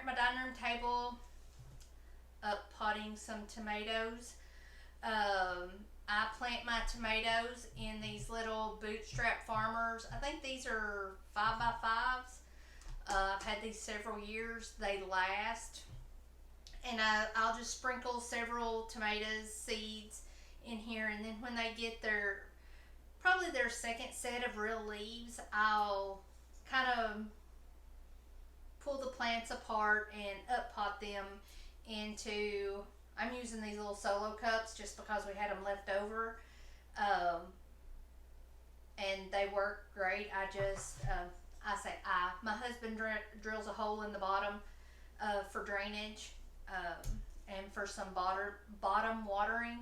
my dining room table, up potting some tomatoes. I plant my tomatoes in these little bootstrap farmers. I think these are 5x5s. I've had these several years. They last. And I'll just sprinkle several tomatoes seeds in here, and then when they get probably their second set of real leaves, I'll kind of pull the plants apart and up pot them into. I'm using these little solo cups just because we had them left over, um, and they work great. I say my husband drills a hole in the bottom for drainage, and for some bottom watering.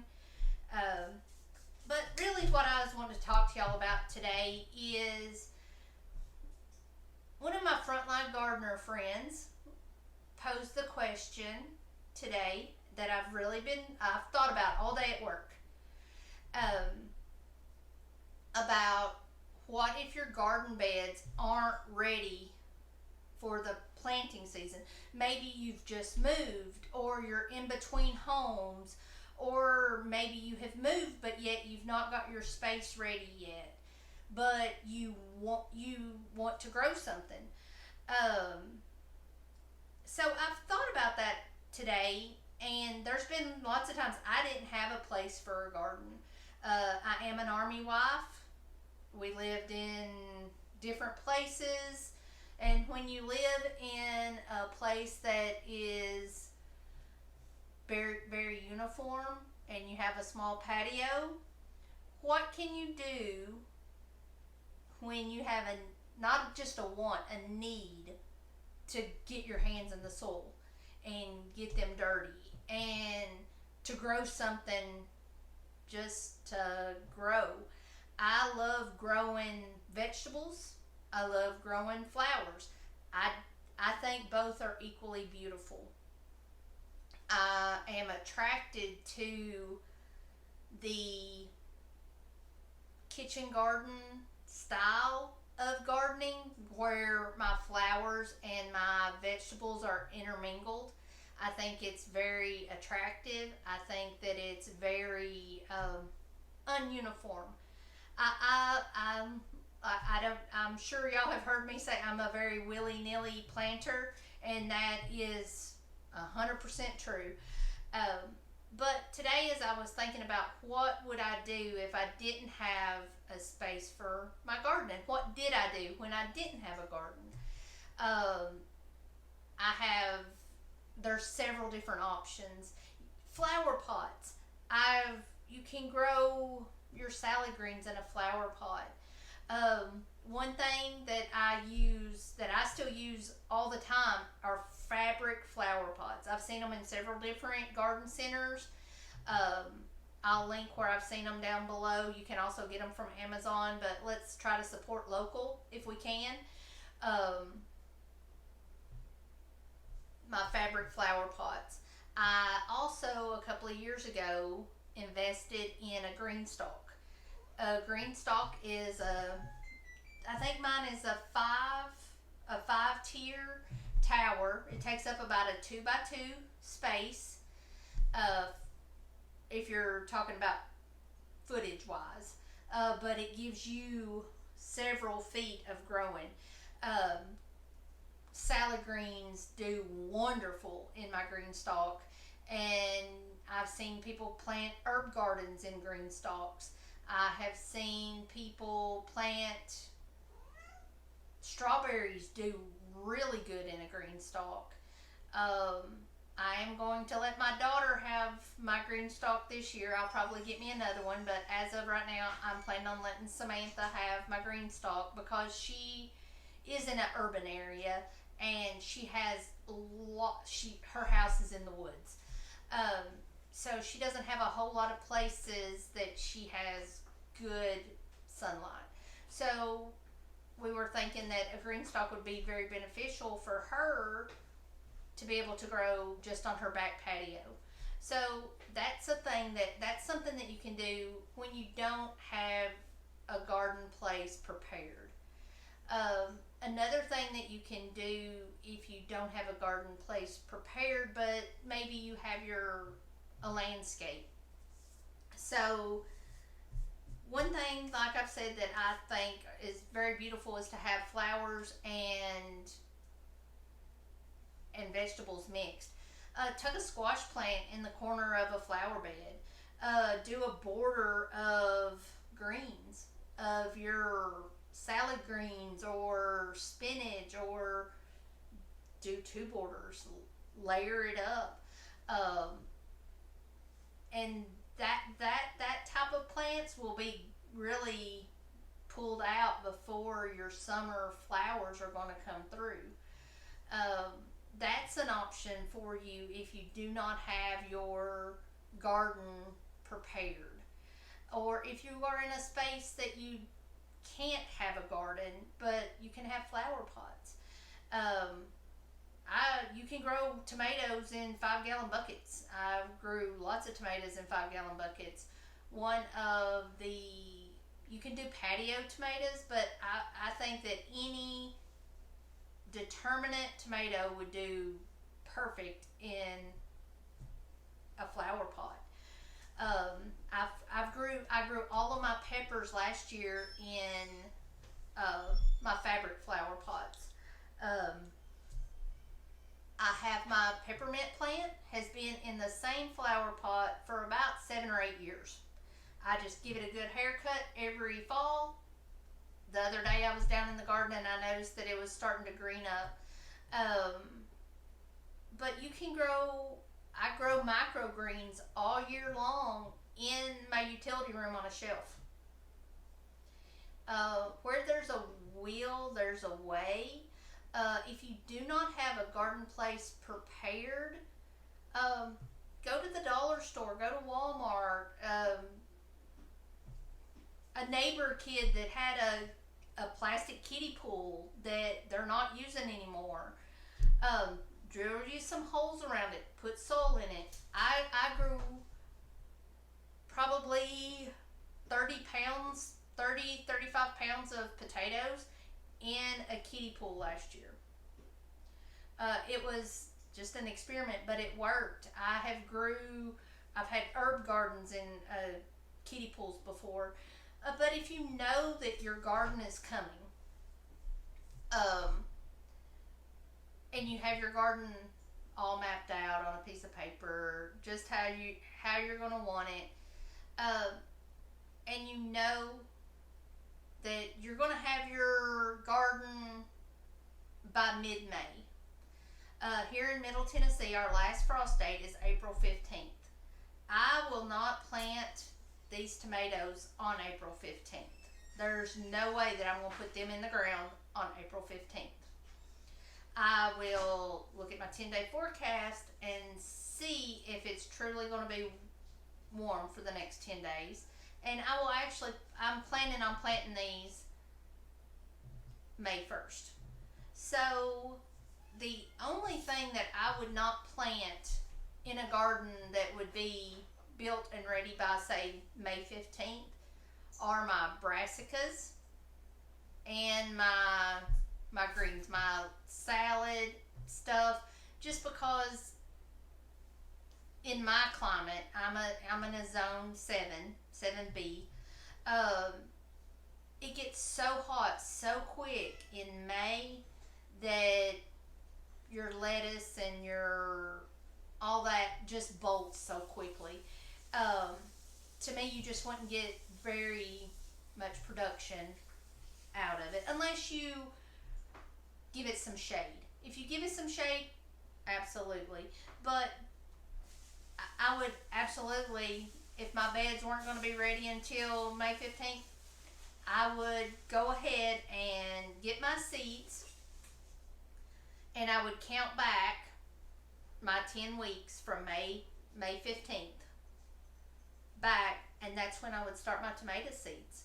Um, but really, what I was wanting to talk to y'all about today is one of my frontline gardener friends posed the question today that I've thought about all day at work, um, about what if your garden beds aren't ready for the planting season. Maybe you've just moved, or you're in between homes, or maybe you have moved but yet you've not got your space ready yet, but you want to grow something. Um, so I've thought about that today, and there's been lots of times I didn't have a place for a garden. I am an army wife. We lived in different places, and when you live in a place that is very, very uniform and you have a small patio, what can you do when you have not just a want, a need to get your hands in the soil and get them dirty and to grow something just to grow? I love growing vegetables. I love growing flowers. I I think both are equally beautiful. I am attracted to the kitchen garden style of gardening where my flowers and my vegetables are intermingled. I think it's very attractive. I think that it's very ununiform. I'm sure y'all have heard me say I'm a very willy nilly planter, and that is 100% true. Um, but today, as I was thinking about what would I do if I didn't have a space for my garden, and what did I do when I didn't have a garden? Um, I have There's several different options. Flower pots. You can grow your salad greens in a flower pot. One thing that I still use all the time are fabric flower pots. I've seen them in several different garden centers. Um, I'll link where I've seen them down below. You can also get them from Amazon, but let's try to support local if we can. Um, my fabric flower pots. I also, a couple of years ago, invested in a green stalk. A green stalk is I think mine is a five tier tower. It takes up about a 2x2 space. Uh, if you're talking about footage wise, but it gives you several feet of growing. Um, Salad greens do wonderful in my green stalk, and I've seen people plant herb gardens in green stalks. I have seen people plant strawberries do really good in a green stalk. I am going to let my daughter have my green stalk this year. I'll probably get me another one, but as of right now, I'm planning on letting Samantha have my green stalk because she is in an urban area, and she has her house is in the woods. Um, so she doesn't have a whole lot of places that she has good sunlight. So we were thinking that a green stalk would be very beneficial for her to be able to grow just on her back patio. So that's something that you can do when you don't have a garden place prepared. Another thing that you can do if you don't have a garden place prepared, but maybe you have a landscape. So one thing, like I've said, that I think is very beautiful is to have flowers and vegetables mixed. Tuck a squash plant in the corner of a flower bed. Do a border of greens, of your salad greens or spinach, or do two borders. Layer it up, um, and that type of plants will be really pulled out before your summer flowers are going to come through. Um, that's an option for you if you do not have your garden prepared. Or if you are in a space that you can't have a garden, but you can have flower pots. Um, you can grow tomatoes in 5 gallon buckets. I grew lots of tomatoes in 5 gallon buckets. One of the You can do patio tomatoes, but I think that any determinate tomato would do perfect in a flower pot. I grew all of my peppers last year in my fabric flower pots. Um, I have my peppermint plant has been in the same flower pot for about 7 or 8 years. I just give it a good haircut every fall. The other day I was down in the garden and I noticed that it was starting to green up. Um, but you can I grow microgreens all year long in my utility room on a shelf. Where there's a will, there's a way. If you do not have a garden place prepared, go to the dollar store, go to Walmart. A neighbor kid that had a plastic kiddie pool that they're not using anymore. Drill you some holes around it, put soil in it. I grew probably 35 pounds of potatoes in a kiddie pool last year. It was just an experiment, but it worked. I've had herb gardens in kiddie pools before. But if you know that your garden is coming, and you have your garden all mapped out on a piece of paper, just how you're going to want it, and you know that you're going to have your garden by mid-May. Here in Middle Tennessee, our last frost date is April 15th. I will not plant these tomatoes on April 15th. There's no way that I'm going to put them in the ground on April 15th. I will look at my 10-day forecast and see if it's truly going to be warm for the next 10 days. And I'm planning on planting these May 1st. So the only thing that I would not plant in a garden that would be built and ready by, say, May 15th are my brassicas and my greens, my salad stuff, just because in my climate, I'm in a zone 7B. It gets so hot so quick in May that your lettuce and your all that just bolts so quickly. To me, you just wouldn't get very much production out of it unless you give it some shade. If you give it some shade, absolutely. But I would absolutely, if my beds weren't going to be ready until May 15th, I would go ahead and get my seeds and I would count back my 10 weeks from May 15th back, and that's when I would start my tomato seeds.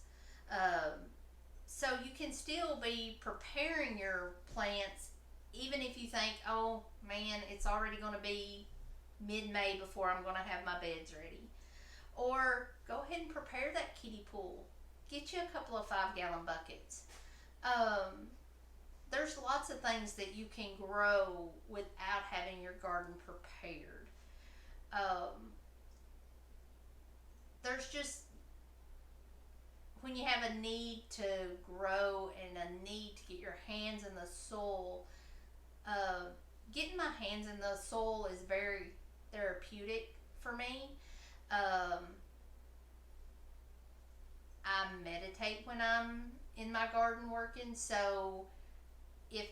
So you can still be preparing your plants even if you think, oh man, it's already going to be mid-May before I'm going to have my beds ready. Or go ahead and prepare that kiddie pool. Get you a couple of 5-gallon buckets. there's lots of things that you can grow without having your garden prepared. Um, there's just, when you have a need to grow and a need to get your hands in the soil, uh, getting my hands in the soil is very therapeutic for me. Um, I meditate when I'm in my garden working, so if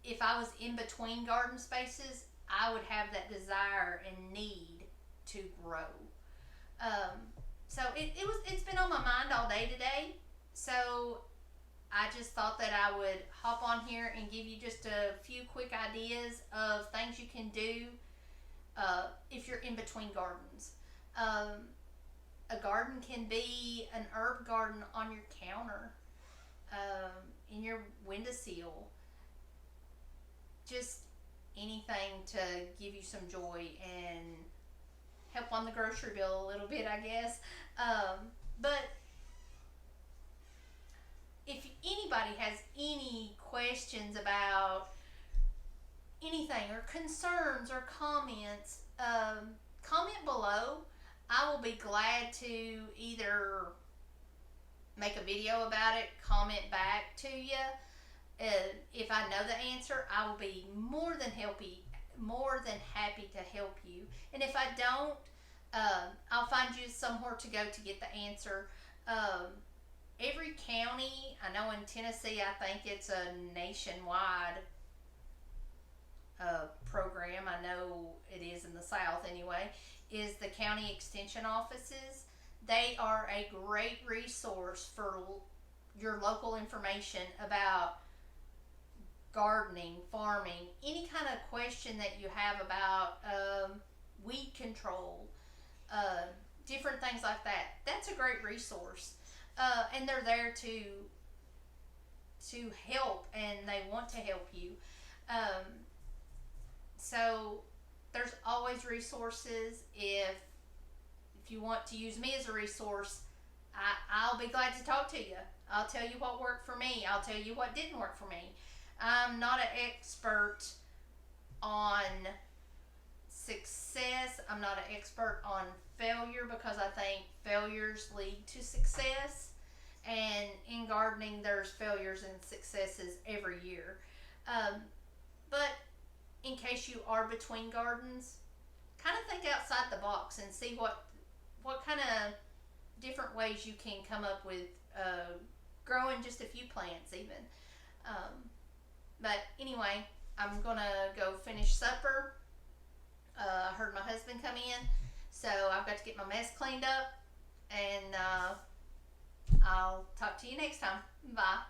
if I was in between garden spaces, I would have that desire and need to grow. Um, so it's been on my mind all day today. So I just thought that I would hop on here and give you just a few quick ideas of things you can do if you're in between gardens. Um, a garden can be an herb garden on your counter, in your windowsill, just anything to give you some joy and help on the grocery bill a little bit, I guess. But if anybody has any questions about anything or concerns or comments, comment below. I will be glad to either make a video about it, comment back to you. If I know the answer, I will be more than happy to help you. And if I don't, I'll find you somewhere to go to get the answer. Every county, I know in Tennessee, I think it's a nationwide program. I know it is in the South anyway. Is the county extension offices. They are a great resource for your local information about gardening, farming, any kind of question that you have about weed control, different things like that. That's a great resource, and they're there to help, and they want to help you. So there's always resources. If you want to use me as a resource, I'll be glad to talk to you. I'll tell you what worked for me. I'll tell you what didn't work for me. I'm not an expert on success. I'm not an expert on failure, because I think failures lead to success. And in gardening, there's failures and successes every year. But in case you are between gardens, kind of think outside the box and see what kind of different ways you can come up with growing just a few plants even. But anyway, I'm gonna go finish supper. I heard my husband come in, so I've got to get my mess cleaned up, and I'll talk to you next time. Bye.